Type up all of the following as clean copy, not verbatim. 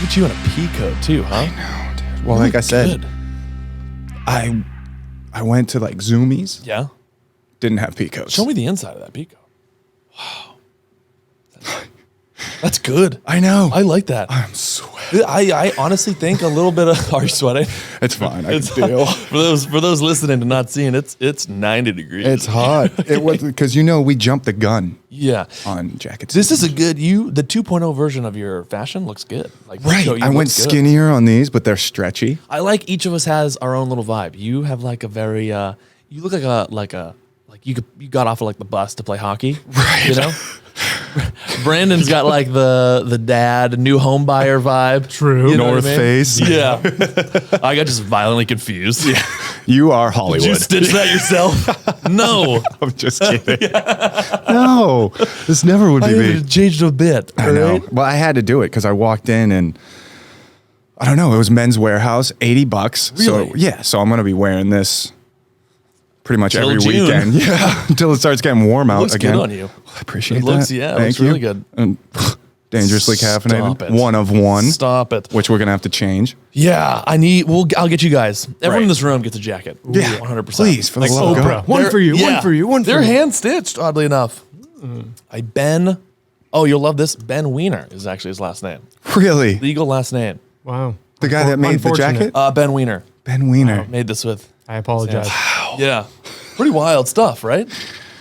Look at you in a peacoat too, huh? I know, dude. Well, like I said, I went to like Zoomies. Yeah. Didn't have peacoats. Show me the inside of that peacoat. Wow. That's good. I know. I like that. I'm sweating. I honestly think a little bit of. Are you sweating? It's fine. I can deal. For those listening to not seeing, it's 90 degrees. It's hot. It was because we jumped the gun. Yeah. On jackets. This is a good the 2.0 version of your fashion looks good. Like right. I went skinnier on these, but they're stretchy. I like each of us has our own little vibe. You have like a very you look like you got off of like the bus to play hockey. Right. You know? Brandon's got like the dad new home buyer vibe. True. You know North what I mean? Face. Yeah. I got just violently confused. Yeah. You are Hollywood. Did you stitch that yourself? No. I'm just kidding. No, this never would be me. It changed a bit. I know. Right? Well, I had to do it because I walked in and I don't know. It was Men's Warehouse, $80. Really? So yeah. So I'm gonna be wearing this pretty much Till every June. weekend. Yeah, until it starts getting warm out Looks again. good on you. I appreciate It looks, that. yeah, it Thank looks you. really good. And dangerously caffeinated. Stop it. 1 of 1. Stop it. Which we're gonna have to change. Yeah, I'll get you guys. Everyone Right. in this room gets a jacket. Ooh, Yeah, 100%. please, for the Like love of Oprah. God. One for you, one for you, one for They're you. hand stitched, oddly enough. Oh, you'll love this. Ben Wiener is actually his last name. Really, Legal last name. Wow. the guy that made the Unfortunate. jacket, Ben Wiener. Ben Wiener. Made this with. I apologize. Yeah. Pretty wild stuff, right?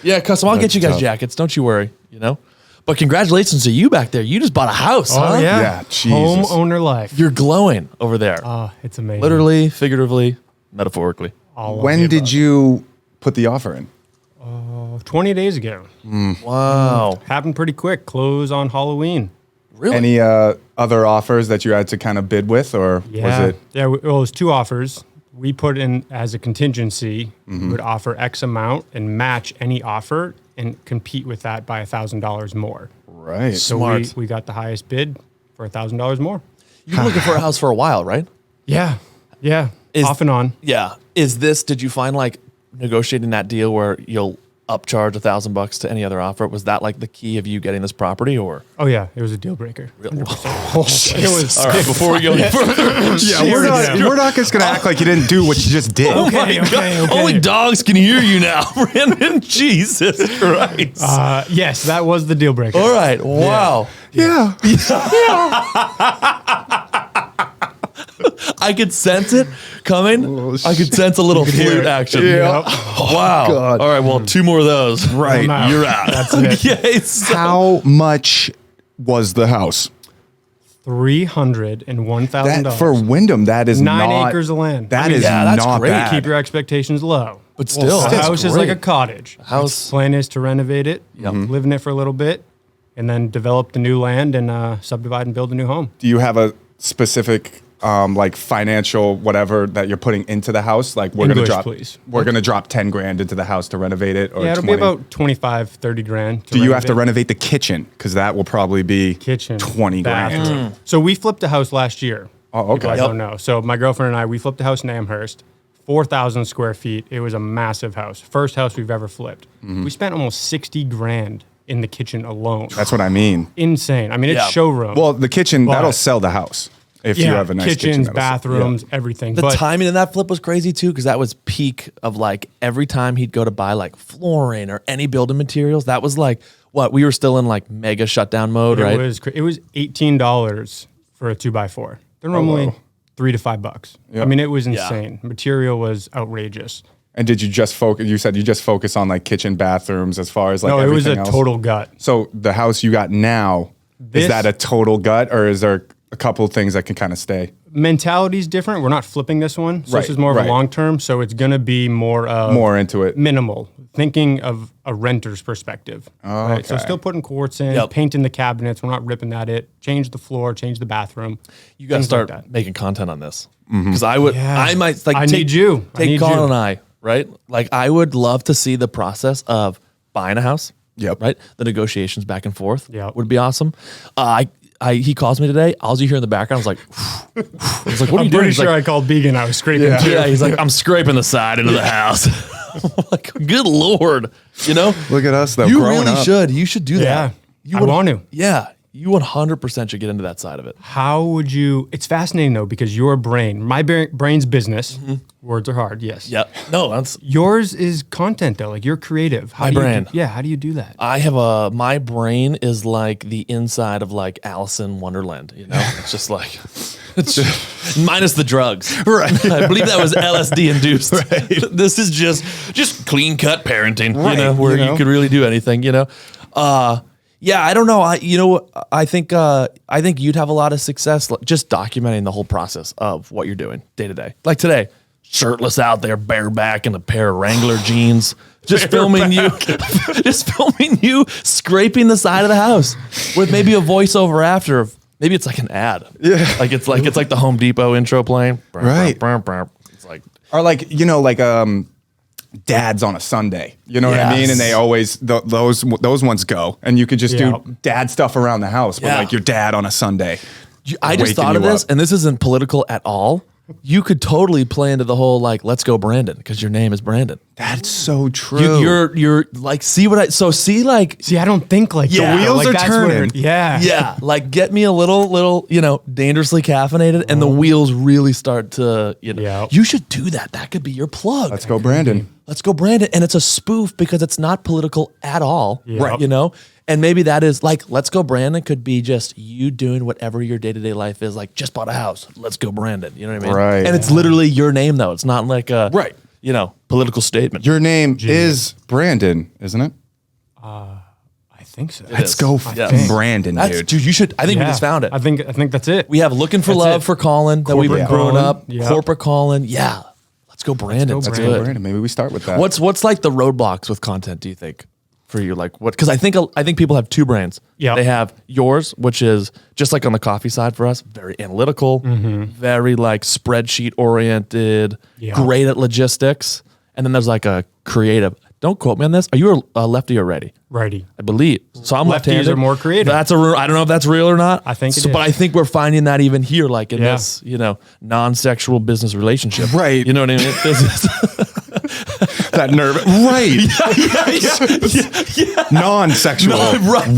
Yeah, custom. I'll get you guys tough. jackets. Don't you worry, you know? But congratulations to you back there. You just bought a house, Oh huh? yeah. Yeah, Jesus. Homeowner life. You're glowing over there. Oh, it's amazing. Literally, figuratively, metaphorically. All of When the did above. you put the offer in? 20 days ago. Wow. Happened pretty quick. Close on Halloween. Really? Any other offers that you had to kind of bid with, or Yeah. was it? Yeah. Well, it was 2 offers. We put in as a contingency, we would offer X amount and match any offer and compete with that by $1,000 more. Right. So Smart. we got the highest bid for $1,000 more. You've been looking for a house for a while, right? Yeah. Yeah. Is- Off and on. Yeah. Did you find like negotiating that deal where you'll upcharge $1,000 to any other offer? Was that like the key of you getting this property or? Oh yeah, it was a deal breaker. 100%. It was. All right, before we go any further. Yeah, we're not just gonna act like you didn't do what you just did. Okay. Only dogs can hear you now, Brandon. Jesus Christ. Yes, that was the deal breaker. All right. Wow. Yeah. I could sense it coming. Oh, I could sense a little flute action. Yeah. Wow. God. All right. Well, 2 more of those. Right. I'm out. You're out. That's it. Okay. So How much was the house? $301,000 That for Wyndham, that is 9 not, acres of land. That is yeah, that's not great. bad. Keep your expectations low. But still, the that's house is like a great. cottage. House- Plan is to renovate it, live in it for a little bit, and then develop the new land and subdivide and build a new home. Do you have a specific like financial whatever that you're putting into the house? Like English, please. we're gonna drop 10 grand into the house to renovate it, or Yeah, it'll 20. be about 25, 30 grand. Do you have to renovate the kitchen? Because that will probably be kitchen, 20 grand. bathroom. So we flipped a house last year. Oh, If you okay. guys don't know. So my girlfriend and I, we flipped a house in Amherst, 4,000 square feet. It was a massive house. First house we've ever flipped. We spent almost 60 grand in the kitchen alone. That's what I mean. Insane. I mean, it's Yeah. showroom. Well, the kitchen But- that'll sell the house if you have a nice kitchen. kitchens, that'll sell- bathrooms, everything. The but timing in that flip was crazy too, because that was peak of like every time he'd go to buy like flooring or any building materials. That was like what we were still in like mega shutdown mode, right? it was $18 for a 2x4. They're normally wow. $3 to $5. Yeah. I mean, it was Yeah. insane. Material was outrageous. And did you just focus? You said you just focus on like kitchen, bathrooms, as far as like No, it was a everything else? total gut. So the house you got now, is This- that a total gut, or is there a couple of things that can kind of stay? Mentality's different. We're not flipping this one. So Right, this is more of right. a long term. So it's going to be more of More into it. minimal, thinking of a renter's perspective. Right? So okay. still putting quartz in, Yep. painting the cabinets. We're not ripping that it. Change the floor, change the bathroom. You got to things start like that. making content on this because I would. Yeah. I might like. I take, need you. I Take need Colin you. and I. Right. Like I would love to see the process of buying a house. Yep. Right. The negotiations back and forth. Yep. Would be awesome. He calls me today. All you hear in the background is like. I was like, what are I'm you doing? pretty He's sure like, I called Began. I was scraping too. yeah. He's like, I'm scraping the side into the house. I'm like, good Lord. You know. Look at us though. You growing really up. should. You should do Yeah. that. You I would- want to. Yeah. You 100% should get into that side of it. How would you? It's fascinating though because your brain, my brain's business. Words are hard. Yes. Yep. No, that's Yours is content though. Like you're creative. How My do you brain. yeah. How do you do that? I have my brain is like the inside of like Alice in Wonderland, you know? It's just like, it's just, minus the drugs. Right. I believe that was LSD induced. Right. This is just clean cut parenting, Right, you know, where you know? you could really do anything, you know? Yeah, I don't know. I think you'd have a lot of success just documenting the whole process of what you're doing day to day. Like today, shirtless out there, bareback in a pair of Wrangler jeans, just filming you, scraping the side of the house with maybe a voiceover after. Maybe it's like an ad. Yeah. Like it's like the Home Depot intro playing. Right. It's like Or like, you know, like dads on a Sunday. You know what I mean? Yes. And they always those ones go, and you could just do dad stuff around the house, but Yeah. like your dad on a Sunday. I just waking thought of you this, up. and this isn't political at all. You could totally play into the whole like, let's go Brandon, because your name is Brandon. That's so true. You're like, see, See, I don't think like Yeah. that. The wheels Like, are that's turning. where- yeah. yeah, like get me a little, you know, dangerously caffeinated, and the wheels really start to, you know, Yeah. you should do that. That could be your plug. Let's go, Brandon. Let's go, Brandon. And it's a spoof because it's not political at all. Yeah. Right. You know? And maybe that is like, let's go, Brandon could be just you doing whatever your day to day life is. Like, just bought a house. Let's go, Brandon. You know what I mean? Right. And it's literally your name, though. It's not like a, Right. you know, political statement. Your name is Brandon, isn't it? I think so. Let's is. go, Yes. Brandon, Dude, you should, I think we just found it. I think that's it. We have Looking for That's Love it. for Colin that we've been Corporate growing Colin. up. Yeah. Corporate Colin. Yeah. Let's go, Brandon. Let's go, That's Let's go, good. Brandon. Maybe we start with that. What's like the roadblocks with content, do you think? For you, like what? Because I think people have two brains. Yeah. They have yours, which is just like on the coffee side for us, very analytical, very like spreadsheet oriented, Yeah. great at logistics. And then there's like a creative. Don't quote me on this. Are you a lefty or righty? Righty. I believe. So I'm Lefties left-handed. are more creative. That's I don't know if that's real or not. I think it But is. I think we're finding that even here, like in Yeah. this, you know, non-sexual business relationship. Right. You know what I mean? This is that nerve? Right. Non-sexual.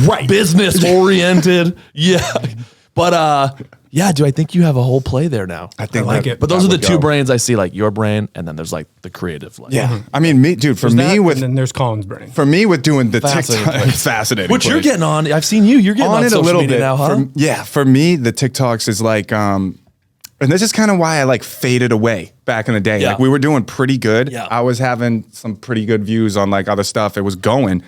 right. Business oriented. Yeah. But yeah, do I think you have a whole play there now? I think like that- it. But those that are the would two go. brains I see, like your brain, and then there's like the creative. Like, Yeah. I mean, me, dude, for There's me that, with and then there's Colin's brain. for doing the Fascinating TikTok, place. fascinating. Which you're place. getting on. I've seen you. You're getting on, on it a social little media bit now, huh? For me, the TikToks is like, and this is kind of why I like faded away back in the day. Yeah. Like we were doing pretty good. Yeah. I was having some pretty good views on like other stuff. It was going,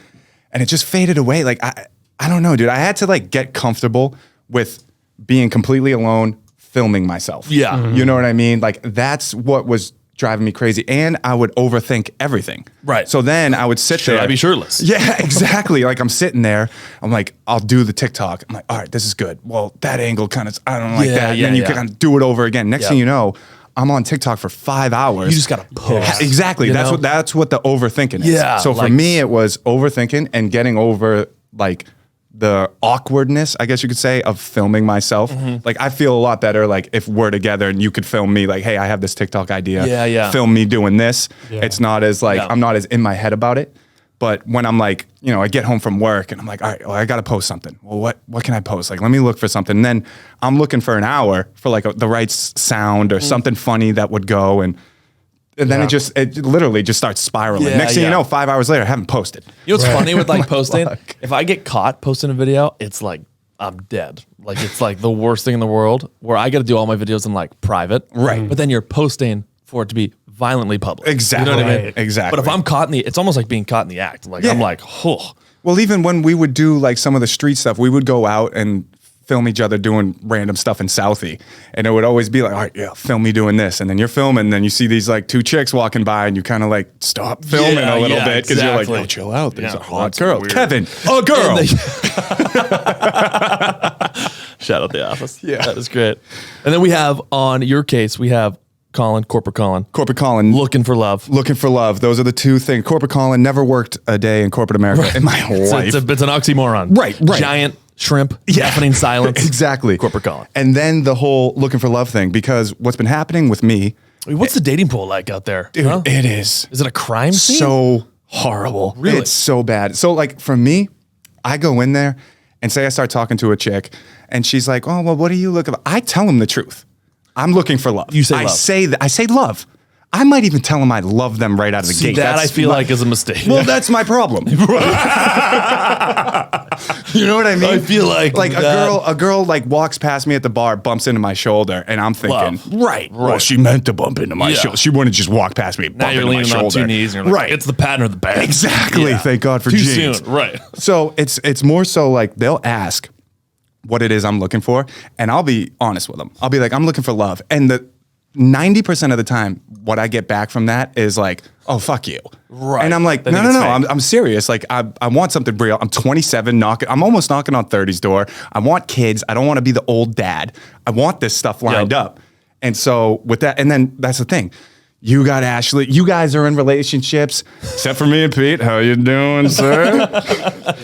and it just faded away. Like I don't know, dude. I had to like get comfortable with being completely alone, filming myself. Yeah. Mhm. You know what I mean? Like that's what was driving me crazy, and I would overthink everything. Right. So then I would sit Should there. I be shirtless? Yeah, exactly. Like I'm sitting there, I'm like, I'll do the TikTok. I'm like, all right, this is good. Well, that angle kind of, I don't like Yeah, that. And yeah, then you yeah. kind of do it over again. Next Yeah. thing you know, I'm on TikTok for 5 hours. You just gotta post. Exactly. You That's know? that's what the overthinking is. Yeah, So for like- me, it was overthinking and getting over like the awkwardness, I guess you could say, of filming myself. Mm-hmm. Like I feel a lot better like if we're together and you could film me like, hey, I have this TikTok idea. Yeah, yeah. Film me doing this. Yeah. It's not as like, Yeah. I'm not as in my head about it. But when I'm like, you know, I get home from work and I'm like, all right, well, I got to post something. Well, what can I post? Like, let me look for something. And then I'm looking for an hour for like the right sound Mm. or something funny that would go. And then Yeah. it literally just starts spiraling. Yeah, Next thing yeah. you know, 5 hours later, I haven't posted. You know what's funny with like posting? fuck? If I get caught posting a video, it's like I'm dead. Like it's like the worst thing in the world. Where I got to do all my videos in like private, Right. But then you're posting for it to be violently public. Exactly. You know what I mean? Right. Exactly. But if I'm caught in it's almost like being caught in the act. Like I'm Yeah. like, oh, Well, even when we would do like some of the street stuff, we would go out and film each other doing random stuff in Southie. And it would always be like, all right, yeah, film me doing this. And then you're filming, and then you see these like two chicks walking by and you kind of like stop filming Yeah, a little yeah, bit because you're like, exactly. oh, chill out. There's Yeah, a hot that's girl. weird. Kevin, a girl. And shout out the office. Yeah. That is great. And then we have on your case, we have Colin, Corporate Colin, Corporate Colin. looking for love. Looking for love. Those are the two things. Corporate Colin never worked a day in corporate America in my whole life. It's an oxymoron. Right, right. Giant shrimp, deafening silence. Exactly. Corporate Colin. And then the whole looking for love thing, because what's been happening with me, What's the dating pool like out there? dude, Huh? it is Is it a crime scene? so horrible. Really? It's so bad. So like for me, I go in there And say I start talking to a chick and she's like, oh, well, what are you looking for? I tell them the truth. I'm looking for love. You say I love. I say love. I might even tell them I love them right out of the gate. That I feel like is a mistake. Well, that's my problem. You know what I mean? I feel like a girl like walks past me at the bar, bumps into my shoulder, and I'm thinking, right. Well, she meant to bump into my shoulder. She wouldn't just walk past me. Now Bump you're into my leaning on shoulder. two knees, and you're like, right. It's the pattern of the bag. Exactly. Yeah. Thank God for Too jeans. soon. Right. So it's more so like they'll ask what it is I'm looking for, and I'll be honest with them. I'll be like, I'm looking for love, and the 90% of the time, what I get back from that is like, oh, fuck you. Right. And I'm like, They no, think it's fake. I'm serious. Like, I want something real. I'm 27, I'm almost knocking on 30's door. I want kids. I don't want to be the old dad. I want this stuff lined up. And so with that, and then that's the thing. You got Ashley. You guys are in relationships, except for me and Pete. How you doing, sir?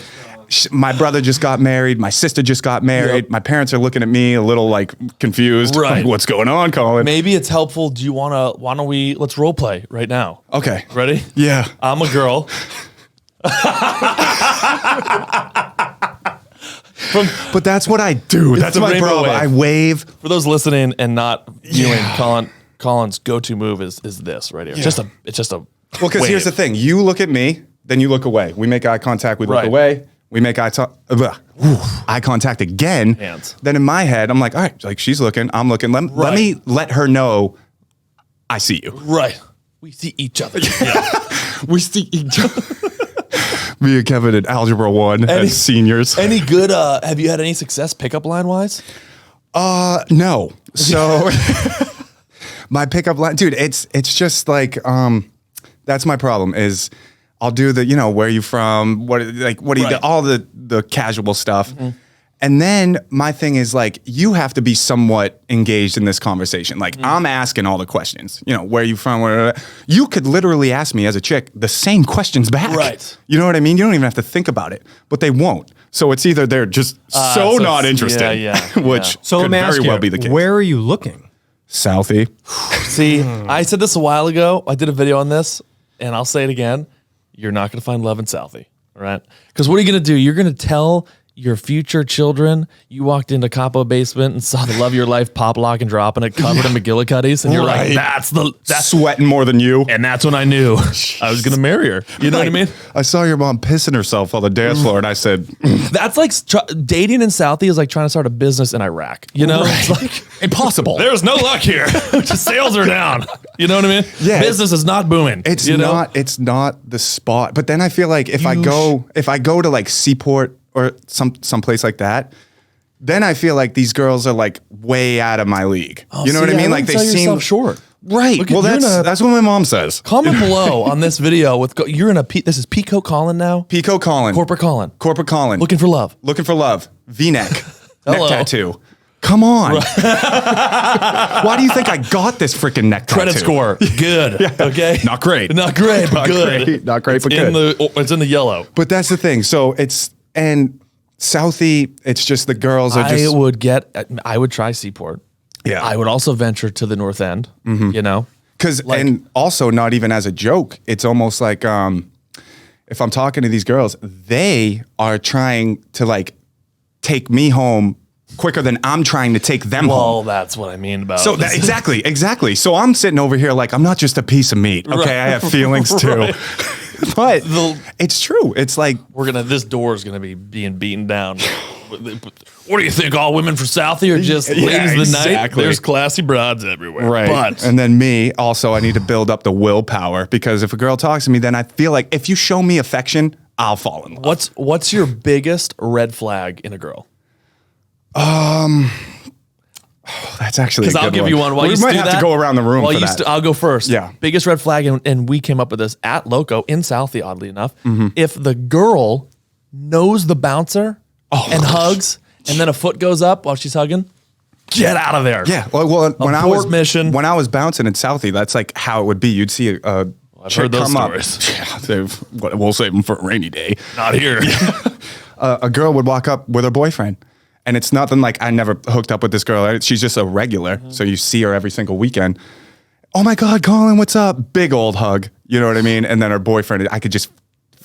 My brother just got married. My sister just got married. My parents are looking at me a little like confused. Right. Like, what's going on, Colin? Maybe it's helpful. Why don't we, let's role play right now. Okay. Ready? Yeah. I'm a girl. But that's what I do. That's the my rainbow problem. wave. I wave. For those listening and not viewing, Colin's go-to move is this right here. Yeah. It's just a Well, because here's the thing. You look at me, then you look away. We make eye contact. We look Right. away. We make eye contact again. Hands. Then in my head, I'm like, all right, like she's looking, I'm looking. Let me let her know I see you. Right. We see each other. Yeah. We see each other. Me and Kevin in Algebra 1 as seniors. Any good, have you had any success pickup line wise? No. So my pickup line, dude, it's just like, that's my problem is I'll do the, where are you from? What do you do? All the casual stuff. Mm-hmm. And then my thing is like, you have to be somewhat engaged in this conversation. Like I'm asking all the questions, where are you from? You could literally ask me as a chick the same questions back. Right. You know what I mean? You don't even have to think about it, but they won't. So it's either they're just so not interested, which So could let me ask very you, well be the case. where are you looking? Southie. See, I said this a while ago. I did a video on this, and I'll say it again. You're not going to find love in Southie, right? Because what are you going to do? You're going to tell your future children you walked into Capo basement and saw the love of your life pop lock and dropping it covered in McGillicuddy's, and you're like, that's sweating more than you. and that's when I knew I was going to marry her. You know what I mean? I saw your mom pissing herself on the dance floor, and I said, That's like dating in Southie is like trying to start a business in Iraq. It's like impossible. there's no luck here. Just sales are down. You know what I mean? Yeah. Business is not booming. It's you know? not. It's not the spot. But then I feel like if I go to like Seaport or some place like that, then I feel like these girls are like way out of my league. You know what I mean? Like they seem short. right. Look, Well, you're that's what my mom says. Comment below on this video with you're in a this is peacoat Colin now. Peacoat Colin. Corporate Colin. Corporate Colin. Looking for love. Looking for love. V-neck. Neck Hello. tattoo. Come on. Why do you think I got this freaking neck tattoo? Credit score good. Okay. Not great. Not great, but good. Not great, but In good. it's in the yellow. But that's the thing. So and Southie, it's just the girls are just. I would try Seaport. Yeah. I would also venture to the North End. Because, and also not even as a joke, it's almost like if I'm talking to these girls, they are trying to like take me home quicker than I'm trying to take them home. Well, that's what I mean about So exactly. So I'm sitting over here like, I'm not just a piece of meat. Okay, Right. I have feelings too. Right. But it's true. It's like, this door is gonna be being beaten down. What do you think? All women for Southie are just ladies of the night? exactly. There's classy broads everywhere. right. But And then me, also, I need to build up the willpower because if a girl talks to me, then I feel like if you show me affection, I'll fall in love. what's your biggest red flag in a girl? That's actually Because I'll give you one. While we you might do have that, to go around the room while for you that. I'll go first. Yeah. Biggest red flag, and we came up with this at Loco in Southie, oddly enough. Mm-hmm. If the girl knows the bouncer and hugs, and then a foot goes up while she's hugging, get out of there. Yeah. Well, when I was mission. when I was bouncing in Southie, that's like how it would be. You'd see a chick heard those come up. stories. Yeah, we'll save them for a rainy day. Not here. A girl would walk up with her boyfriend, and it's nothing like I never hooked up with this girl. She's just a regular, so you see her every single weekend. Oh my God, Colin, what's up? Big old hug. You know what I mean? And then her boyfriend, I could just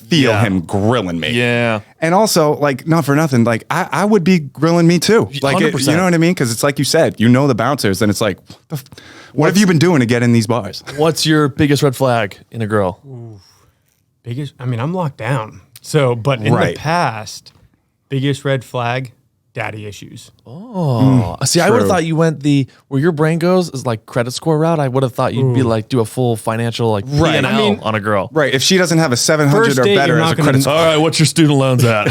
feel him grilling me. Yeah. And also, like, not for nothing, like, I would be grilling me too. Like, you 100%. know what I mean? Because it's like you said, you know the bouncers, and it's like, what have you been doing to get in these bars? What's your biggest red flag in a girl? Biggest, I mean, I'm locked down. So, but in the past, biggest red flag, daddy issues. Oh, see, I would have thought you went where your brain goes is like credit score route. I would have thought you'd be like do a full financial like P&L I mean, on a girl. Right. If she doesn't have a 700 First or date, better you're as not a gonna- credit score. All right, what's your student loans at?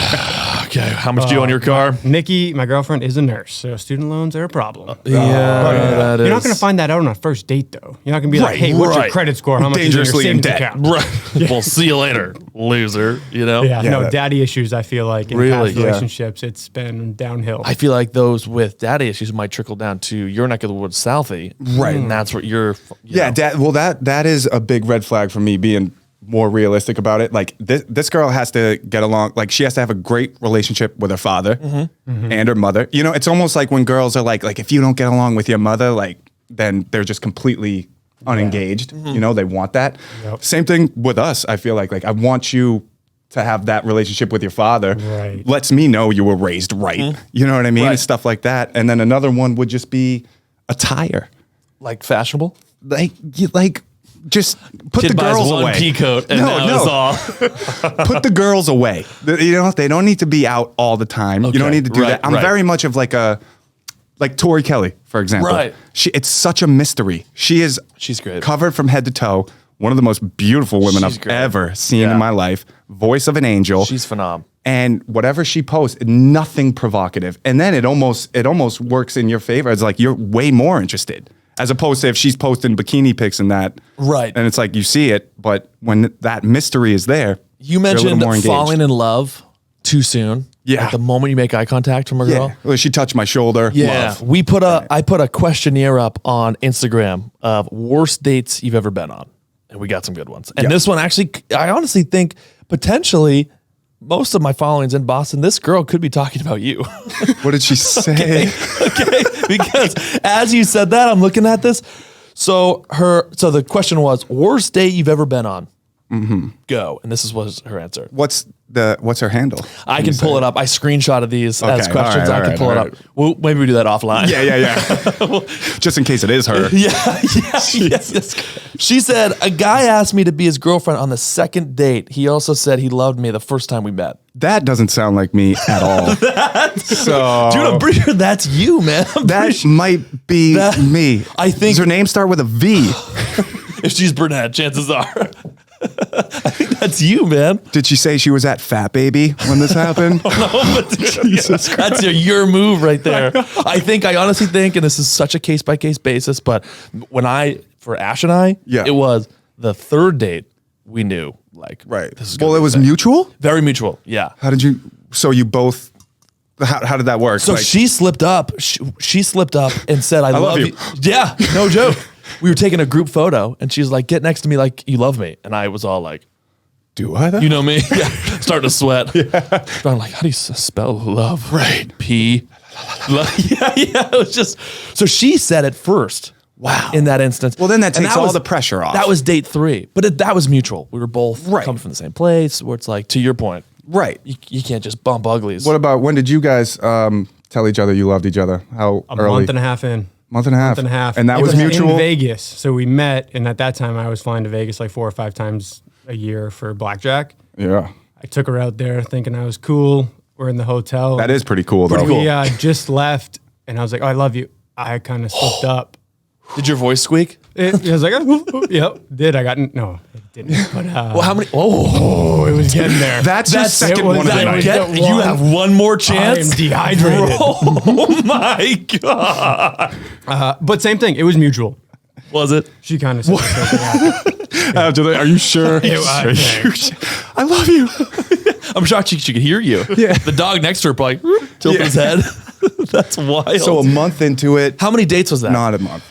Okay, how much do you owe on your car? Nikki, my girlfriend, is a nurse, so student loans are a problem. Yeah, You're not going to find that out on a first date, though. You're not going to be like, hey, what's your right. credit score? How much is in your Dangerously in savings debt. account? Right. Well, see you later, loser. You know. Yeah, Yeah, no, that- daddy issues, I feel like, in Really? past Yeah. relationships, it's been downhill. I feel like those with daddy issues might trickle down to your neck of the woods, Southie. Right. And that's what you're. Yeah, that is a big red flag for me, being more realistic about it. Like, this girl has to get along, like, she has to have a great relationship with her father and her mother. You know, it's almost like when girls are like if you don't get along with your mother, like, then they're just completely unengaged. You know, they want that. Yep. Same thing with us. I feel like I want you to have that relationship with your father. Right. Lets me know you were raised right. You know what I mean? Right. And stuff like that. And then another one would just be attire. like fashionable. Like just put Kid the buys girls one away. peacoat and now it's all. Put the girls away. You know, they don't need to be out all the time. You don't Okay, need to do right, that. I'm right. very much of like Tori Kelly, for example. Right. It's such a mystery. She's great. covered from head to toe. One of the most beautiful women She's I've great. ever seen Yeah. in my life. Voice of an angel. She's phenomenal. And whatever she posts, nothing provocative. And then it almost works in your favor. It's like you're way more interested. As opposed to if she's posting bikini pics and that. Right. And it's like you see it, but when that mystery is there, You you're a little mentioned more engaged. falling in love too soon. Yeah. Like the moment you make eye contact from a girl. Yeah. Well, she touched my shoulder. Yeah. Love. I put a questionnaire up on Instagram of worst dates you've ever been on. And we got some good ones. And Yeah. this one actually, I honestly think potentially most of my followings in Boston, this girl could be talking about you. What did she say? Okay. Because as you said that, I'm looking at this. So the question was, worst date you've ever been on? Mm-hmm. Go. And this was her answer. What's her handle? I can pull it up. I scrscreenshotted these as Okay, questions. all right, I can pull all it right. up. Well, maybe we do that offline. Yeah. Just in case it is her. Yes. She said, a guy asked me to be his girlfriend on the second date. He also said he loved me the first time we met. That doesn't sound like me at all. So Dude, I'm pretty sure that's you, man. that might be me. I think- Does her name start with a V? If she's brunette, chances are. I think that's you, man. Did she say she was at Fat Baby when this happened? That's your move right there. I honestly think, and this is such a case by case basis, but for Ash and I, Yeah. it was the third date we knew, like, Right. this is gonna Well, be it was the thing. mutual? Very mutual. Yeah. How did you, so you both, how did that work? So Like, she slipped up. She slipped up and said, I love love you. you. Yeah, no joke. We were taking a group photo and she's like, get next to me like you love me. And I was all like, do I though? you know me? Yeah. Starting to sweat. Yeah. I'm like, how do you spell love? Right. P. Yeah. It was just, so she said it first. Wow. In that instance. Well, then that And takes all was- the pressure off. That was date 3. But that was mutual. We were both Right. coming from the same place where it's like, to your point, Right. you can't just bump uglies. What about, when did you guys tell each other you loved each other? How A early? month and a half in. Month and a half. And that It was mutual? in Vegas. So we met, and at that time I was flying to Vegas like 4 or 5 times a year for blackjack. Yeah. I took her out there thinking I was cool. We're in the hotel. That is pretty cool though. We just left, and I was like, "Oh, I love you." I kind of slipped up. Did your voice squeak? I was like, "Yep." Did I got no? It didn't. But Well, how many? Oh, it was getting there. That's your second one of the that night. was Get, the you one. have one more I chance. am dehydrated. Oh my god! But same thing. It was mutual. Was it? She kind of said something. Are you sure? I love you. I'm shocked she could hear you. Yeah. The dog next to her probably tilted his head. That's wild. So a month into it, how many dates was that? not a month.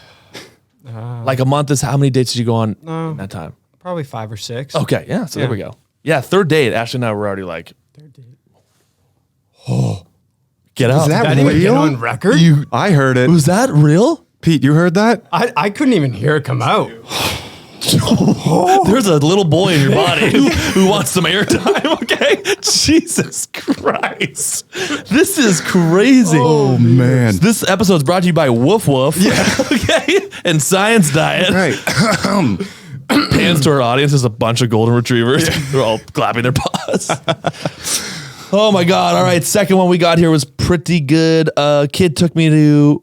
Like a month is how many dates did you go on in that time? Probably 5 or 6. Okay, yeah. So there Yeah. we go. Yeah, third date. Ashley and I were already like, Third date. get out. that That even get real? on record? I heard it. Was that real? Pete, you heard that? I couldn't even hear it come out. There's a little boy in your body who wants some airtime, okay? Jesus Christ. This is crazy. Oh, man. This episode's brought to you by Woof Woof. Yeah. Okay? And Science Diet. Right. Pans to our audience is a bunch of golden retrievers. They're all clapping their paws. Oh my God. All right. Second one we got here was pretty good. Kid took me to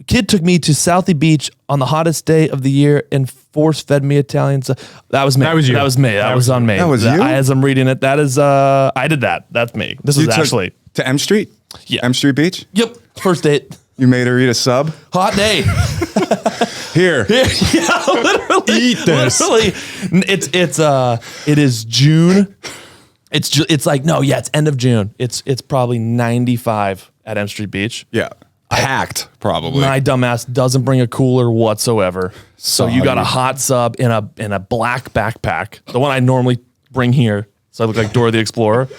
Southie Beach on the hottest day of the year and force fed me Italian. So that was me. That was you. That was me. That was on me. That was you? As I'm reading it, that is, I did that. That's me. This is took Ashley. to M Street? Yeah. M Street Beach? Yep. First date. You made her eat a sub? Hot day. Here. Yeah, literally. Eat this. Literally. It is June. It's like, no, yeah, it's end of June. It's probably 95 at M Street Beach. Yeah. Packed, probably. My dumbass doesn't bring a cooler whatsoever. So you got a Soggy. hot sub in a black backpack, the one I normally bring here. So I look like Dora the Explorer.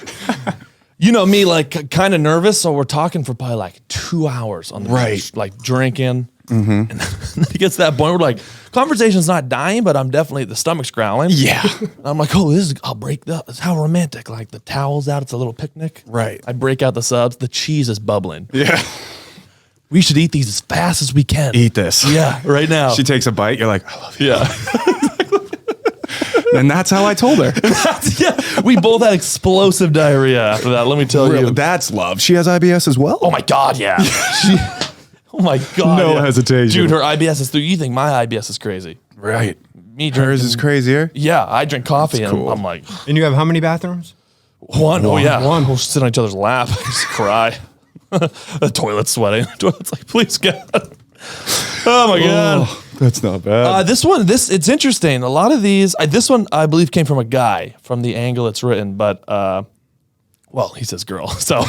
You know me, like kind of nervous. So we're talking for probably like 2 hours on the beach, like drinking. And then it gets to that point where like conversation's not dying, but I'm definitely the stomach's growling. Yeah. And I'm like, oh, I'll break the. It's how romantic. Like the towel's out. It's a little picnic. Right. I break out the subs. The cheese is bubbling. Yeah. We should eat these as fast as we can. Eat this. Yeah, right now. She takes a bite. You're like, I love you. Yeah. And that's how I told her. Yeah. We both had explosive diarrhea after that. Let me tell you. That's love. She has IBS as well? Oh my God, yeah. Oh my God. No yeah. hesitation. Dude, her IBS is through. You think my IBS is crazy. Right. Me Hers drinking- is crazier. Yeah, I drink coffee and cool. I'm like, And you have how many bathrooms? one. Oh yeah. One. We'll sit on each other's lap. Just cry. The toilet's sweating. The toilet's like, please God. Oh my God. Oh, that's not bad. This one, it's interesting. A lot of these, this one I believe came from a guy from the angle it's written, but well, he says girl. So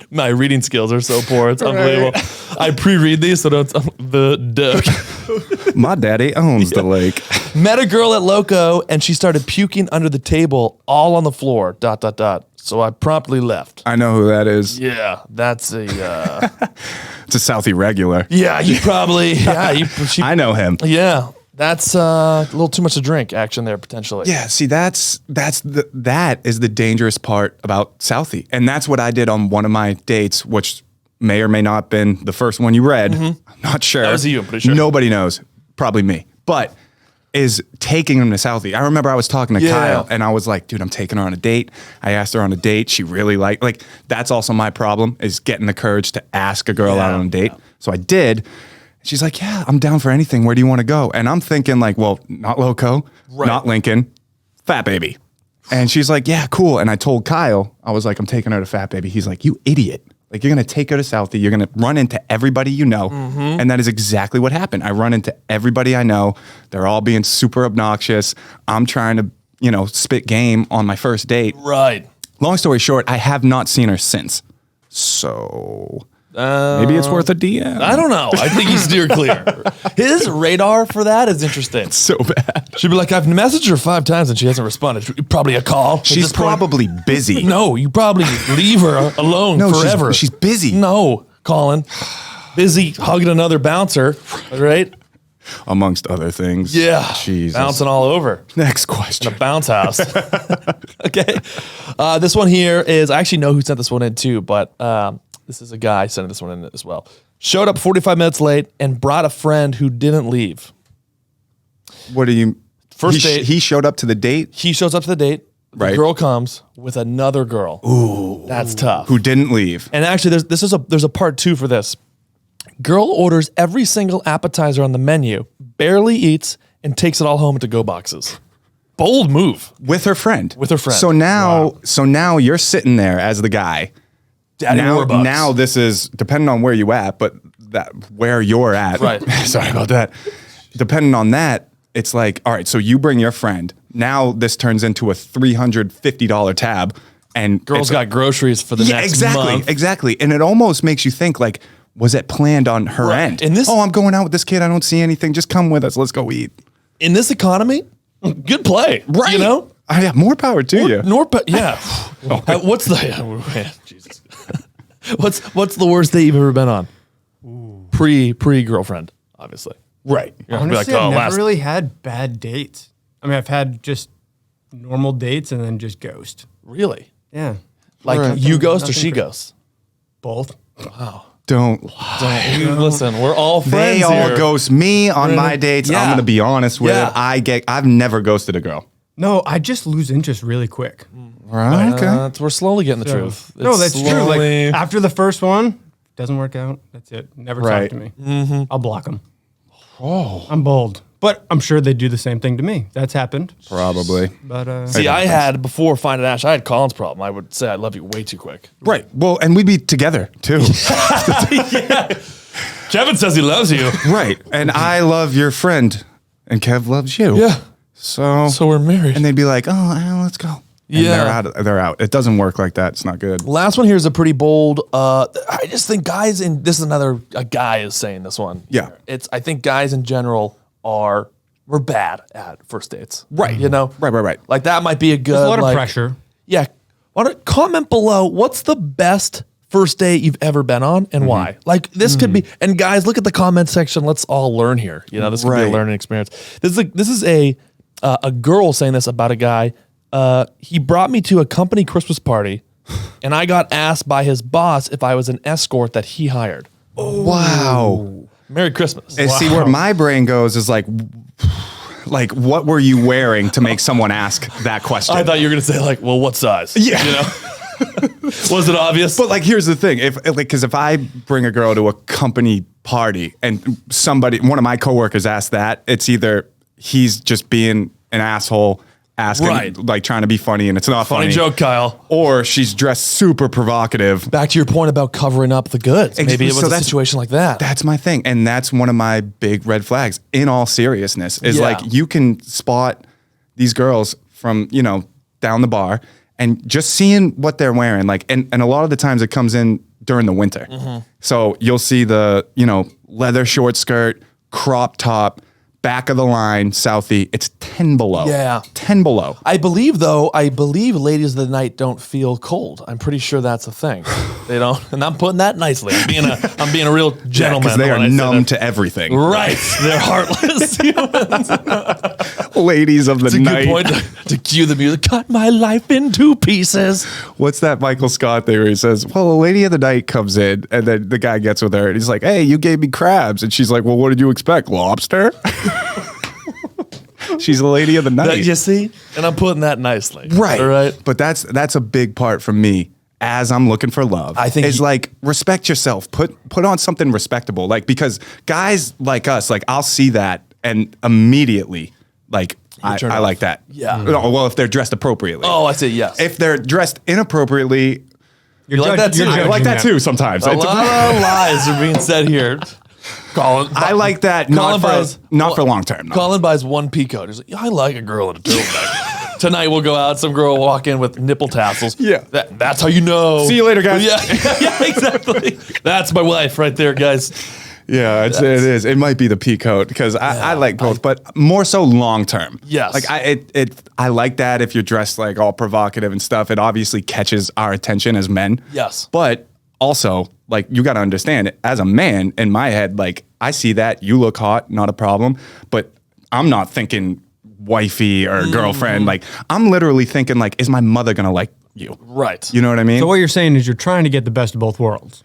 my reading skills are so poor. It's unbelievable. I pre-read these, so don't the dick. My daddy owns the lake. Met a girl at Loco and she started puking under the table, all on the floor. ... So I promptly left. I know who that is. Yeah, that's a. It's a Southie regular. Yeah, you probably. Yeah, I know him. Yeah, that's a little too much to drink action there potentially. Yeah, see, that is the dangerous part about Southie, and that's what I did on one of my dates, which may or may not have been the first one you read. I'm not sure. That was you, I'm pretty sure. Nobody knows, probably me, but is taking him to Southie. I remember I was talking to Yeah. Kyle, and I was like, dude, I'm taking her on a date. I asked her on a date. She really like that's also my problem is getting the courage to ask a girl out on a date. So I did. She's like, yeah, I'm down for anything. Where do you want to go? And I'm thinking like, well, not Loco, not Lincoln, Fat Baby. And she's like, yeah, cool. And I told Kyle, I was like, I'm taking her to Fat Baby. He's like, you idiot. Like, you're going to take her to Southie. You're going to run into everybody you know. And that is exactly what happened. I run into everybody I know. They're all being super obnoxious. I'm trying to, spit game on my first date. Right. Long story short, I have not seen her since. So maybe it's worth a DM. I don't know. I think you steer clear. His radar for that is interesting. So bad. She'd be like, I've messaged her 5 times and she hasn't responded. Probably a call. at She's this point. probably busy. No, you probably leave her alone No, forever. she's busy. No, Colin. Busy hugging another bouncer, right? Amongst other things. Yeah. Jesus. Bouncing all over. Next question. A bounce house. Okay. This one here is, I actually know who sent this one in too, but this is a guy sending this one in as well. Showed up 45 minutes late and brought a friend who didn't leave. What do you... First date. He showed up to the date? He shows up to the date. The Right. girl comes with another girl. Ooh. That's tough. Who didn't leave. And actually, there's a part 2 for this. Girl orders every single appetizer on the menu, barely eats, and takes it all home into go boxes. Bold move. With her friend. With her friend. So now you're sitting there as the guy. Daddy Warbucks. Now this is, depending on where you at, but where you're at. Right. Sorry about that. Depending on that, it's like, all right, so you bring your friend. Now this turns into a $350 tab. And Girl's got groceries for the next month. Exactly. And it almost makes you think like, was it planned on her Right. end? And this- I'm going out with this kid. I don't see anything. Just come with us. Let's go eat. In this economy, good play. Right. You know? I have more power to you. Yeah. What's the Jesus? What's the worst date you've ever been on? Pre girlfriend, obviously. Right. You're not gonna be Honestly, like, I've oh, never really had bad dates. I mean, I've had just normal dates and then just ghost. Really? Yeah. Like Right. you ghost or Nothing she cra- ghosts? Both. Don't. Listen, we're all friends They all here. ghost me on my dates. Yeah. I'm gonna be honest with Yeah. it. I've never ghosted a girl. No, I just lose interest really quick. Right. Okay. We're slowly getting the So- truth. No, It's that's true. slowly- Like after the first one, doesn't work out. That's it. Never Right. talk to me. I'll block them. Oh, I'm bold, but I'm sure they do the same thing to me. That's happened. Probably. But See, I had before finding Ash, I had Colin's problem. I would say I love you way too quick. Right. Well, and we'd be together too. Kevin says he loves you. Right. And I love your friend, and Kev loves you. Yeah. So. So we're married. And they'd be like, "Oh, let's go." And Yeah. They're out. They're out. It doesn't work like that. It's not good. Last one here is a pretty bold. I just think guys in this is another a guy is saying this one. Yeah. I think guys in general we're bad at first dates. Right. You know. Right. Like that might be a good. there's a lot of like- pressure. Yeah. Why don't comment below what's the best first date you've ever been on and why? Like this could be and guys, look at the comment section. Let's all learn here. You know, this could be a Right. learning experience. This is a girl saying this about a guy. He brought me to a company Christmas party and I got asked by his boss if I was an escort that he hired. Wow. Merry Christmas. And see where my brain goes is like, what were you wearing to make someone ask that question? I thought you were gonna say like, well, what size? Yeah. You know? Was it obvious? But like, here's the thing: because if I bring a girl to a company party and one of my coworkers asks that, it's either he's just being an asshole, asking Right. like trying to be funny, and it's not funny funny, joke, Kyle. or she's dressed super provocative. Back to your point about covering up the goods. Maybe it was So a that's- situation like that. That's my thing, and that's one of my big red flags. In all seriousness, is Yeah. like you can spot these girls from down the bar. And just seeing what they're wearing, like, and a lot of the times it comes in during the winter. So you'll see the, leather short skirt, crop top, back of the line, Southie. It's 10 below. Yeah. 10 below. I believe ladies of the night don't feel cold. I'm pretty sure that's a thing. They don't, and I'm putting that nicely. I'm being a real gentleman. Because they when are I say numb that. to everything. Right. They're heartless. Ladies of the It's a night. good point to cue the music. Cut my life in two pieces. What's that Michael Scott thing where he says, well, a lady of the night comes in and then the guy gets with her and he's like, hey, you gave me crabs. And she's like, well, what did you expect? Lobster? She's a lady of the night. You see? And I'm putting that nicely. Right. All right. But that's a big part for me as I'm looking for love. I think is like respect yourself. Put on something respectable. Like, because guys like us, like I'll see that and immediately like I turn off. like that. Yeah. No, well, if they're dressed appropriately. Oh, I say yes. If they're dressed inappropriately, you like that too? you're I judging like that them. too sometimes. A It's- lot of lies are being said here. Colin, I like that Colin not for long term. No. Colin buys one peacoat. He's like, I like a girl in a turtleneck. Tonight we'll go out. Some girl will walk in with nipple tassels. Yeah. That's how you know. See you later, guys. Yeah, exactly. That's my wife right there, guys. Yeah, it is. It might be the peacoat because I like both, but more so long term. Yes. like I like that if you're dressed like all provocative and stuff. It obviously catches our attention as men. Yes. but also like you got to understand as a man in my head, like I see that you look hot, not a problem, but I'm not thinking wifey or girlfriend. Like I'm literally thinking like, is my mother gonna like you? Right. You know what I mean? So what you're saying is you're trying to get the best of both worlds.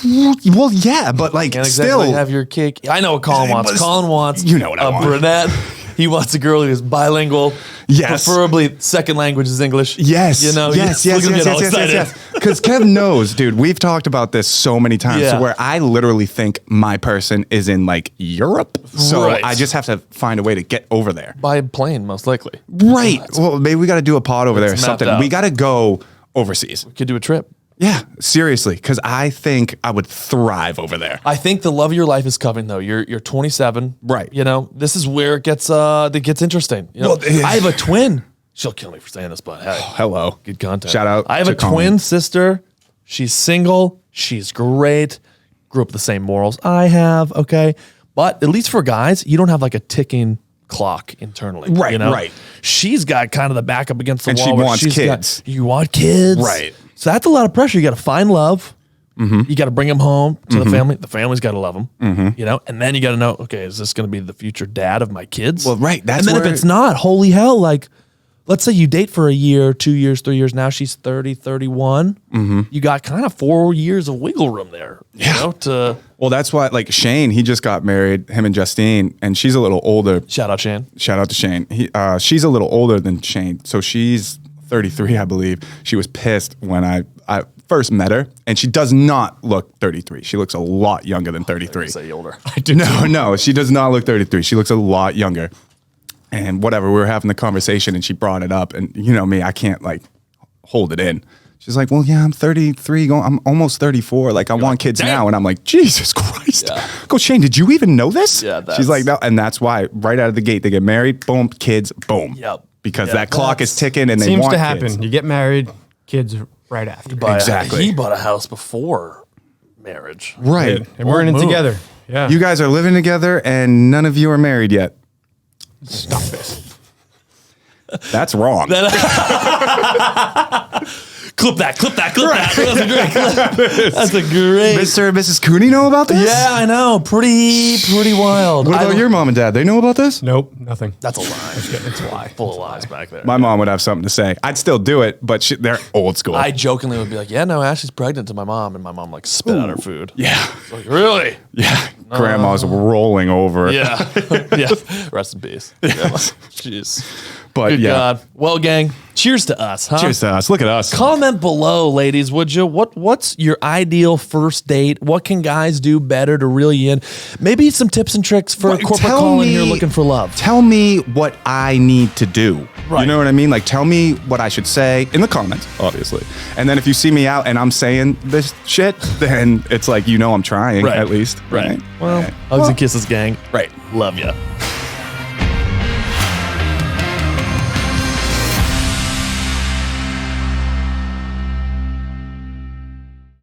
Well, yeah, but like Can't still exactly have your cake. I know what Colin wants. But- Colin wants You know what I a want. brunette. He wants a girl who's bilingual. Yes. Preferably second language is English. Yes. You know, yes. look at me get all excited. Because Kev knows, dude, we've talked about this so many times Yeah. to where I literally think my person is in like Europe. So Right. I just have to find a way to get over there. By plane, most likely. Right. Well, maybe we got to do a pod over there or It's mapped something. out. We got to go overseas. Could do a trip. Yeah, seriously. Because I think I would thrive over there. I think the love of your life is coming though. You're 27, Right. You know, this is where it gets interesting. You know, Well, I have a twin. She'll kill me for saying this, but hey, Hello. good content. Shout out I have to a twin Colin. sister. She's single. She's great. Grew up with the same morals I have. Okay, but at least for guys, you don't have like a ticking clock internally. Right, You know? right. She's got kind of the back up against the And wall. she where wants she's kids. you want kids, Right. So that's a lot of pressure. You got to find love. You got to bring them home to the family. The family's got to love them, you know, and then you got to know, okay, is this going to be the future dad of my kids? Well, right. And That's then if where- it's not, holy hell, like, let's say you date for a year, 2 years, 3 years. Now she's 30, 31. You got kind of 4 years of wiggle room there, you know, to Well, that's why, like Shane, he just got married, him and Justine, and she's a little older. shout out Shane. Shout out to Shane. She's a little older than Shane, so she's 33, I believe. She was pissed when I first met her, and she does not look 33. She looks a lot younger than 33. Say older. No, she does not look 33. She looks a lot younger. And whatever, we were having the conversation, and she brought it up, and you know me, I can't like hold it in. She's like, well, yeah, I'm 33, I'm almost 34. Like, I want kids now. And I'm like, Jesus Christ. Yeah. Go, Shane, did you even know this? Yeah, She's like, no. And that's why right out of the gate, they get married, boom, kids, boom. Yep. Because Yeah, that clock is that's- ticking and they Seems want to happen. kids. You get married, kids right after. Exactly. He bought a house before marriage. Right. And we're in it Move. together. Yeah. You guys are living together and none of you are married yet. stop this. That's wrong. Clip that. That's a great clip. That's a great. Mr. and Mrs. Cooney know about this? Yeah, I know. Pretty wild. What about your mom and dad? They know about this? Nope, nothing. That's a lie. It's a lie. Full of lies back there. My mom would have something to say. I'd still do it, but they're old school. I jokingly would be like, yeah, no, Ashley's pregnant to my mom. And my mom like spit out her food. yeah. Like, really? Yeah. Grandma's rolling over. Yeah. Yeah. Rest in peace. Yeah. Jeez. But Good yeah. God. Well, gang, cheers to us, huh? Cheers to us. Look at us. Comment below, ladies, would you? What's your ideal first date? What can guys do better to reel you in? Maybe some tips and tricks for Right, corporate tell Colin me- here looking for love. Tell me what I need to do. Right. You know what I mean? Like, tell me what I should say in the comments, obviously. And then if you see me out and I'm saying this shit, then it's like, you know, I'm trying Right. at least. Right. Right. Well, Right. hugs and kisses, gang. Right. Love ya.